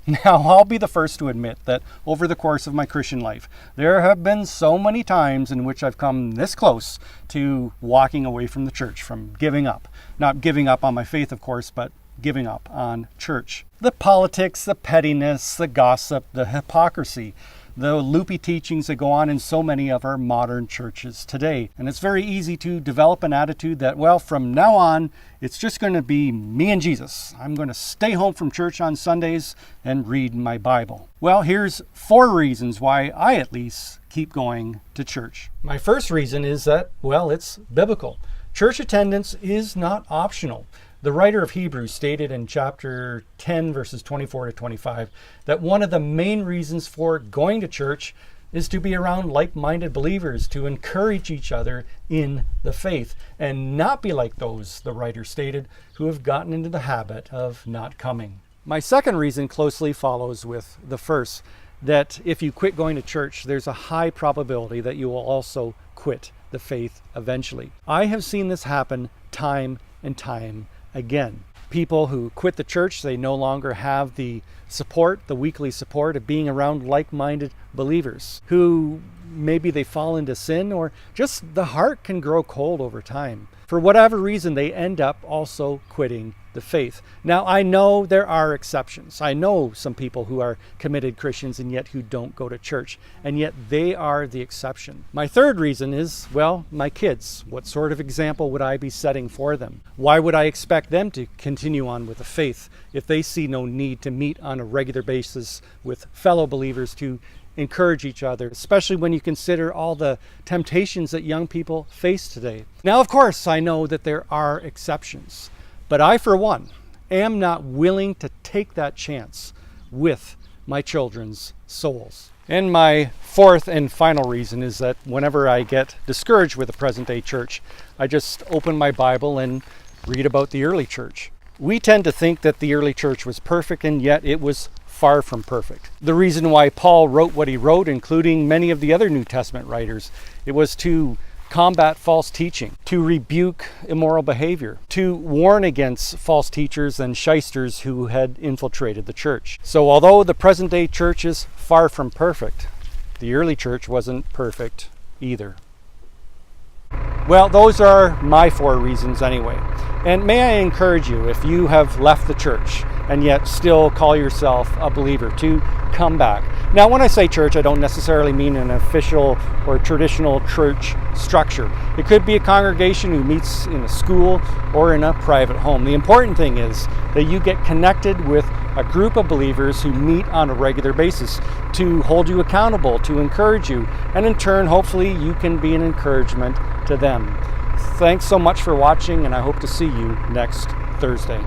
Now, I'll be the first to admit that over the course of my Christian life, there have been so many times in which I've come this close to walking away from the church, from giving up. Not giving up on my faith, of course, but giving up on church. The politics, the pettiness, the gossip, the hypocrisy, the loopy teachings that go on in so many of our modern churches today. And it's very easy to develop an attitude that, well, from now on, it's just going to be me and Jesus. I'm going to stay home from church on Sundays and read my Bible. Well, here's 4 reasons why I at least keep going to church. My first reason is that, well, it's biblical. Church attendance is not optional. The writer of Hebrews stated in chapter 10, verses 24 to 25, that one of the main reasons for going to church is to be around like-minded believers, to encourage each other in the faith, and not be like those, the writer stated, who have gotten into the habit of not coming. My second reason closely follows with the first, that if you quit going to church, there's a high probability that you will also quit the faith eventually. I have seen this happen time and time again. People who quit the church, they no longer have the support, the weekly support of being around like-minded believers who maybe they fall into sin, or just the heart can grow cold over time. For whatever reason, they end up also quitting the faith. Now, I know there are exceptions. I know some people who are committed Christians and yet who don't go to church, and yet they are the exception. My third reason is, well, my kids. What sort of example would I be setting for them? Why would I expect them to continue on with the faith if they see no need to meet on a regular basis with fellow believers to encourage each other, especially when you consider all the temptations that young people face today? Now, of course, I know that there are exceptions, but I, for one, am not willing to take that chance with my children's souls. And my fourth and final reason is that whenever I get discouraged with the present day church, I just open my Bible and read about the early church. We tend to think that the early church was perfect, and yet it was far from perfect. The reason why Paul wrote what he wrote, including many of the other New Testament writers, it was to combat false teaching, to rebuke immoral behavior, to warn against false teachers and shysters who had infiltrated the church. So although the present day church is far from perfect, the early church wasn't perfect either. Well, those are my 4 reasons anyway. And may I encourage you, if you have left the church and yet still call yourself a believer, to come back. Now, when I say church, I don't necessarily mean an official or traditional church structure. It could be a congregation who meets in a school or in a private home. The important thing is that you get connected with a group of believers who meet on a regular basis to hold you accountable, to encourage you, and in turn, hopefully, you can be an encouragement to them. Thanks so much for watching, and I hope to see you next Thursday.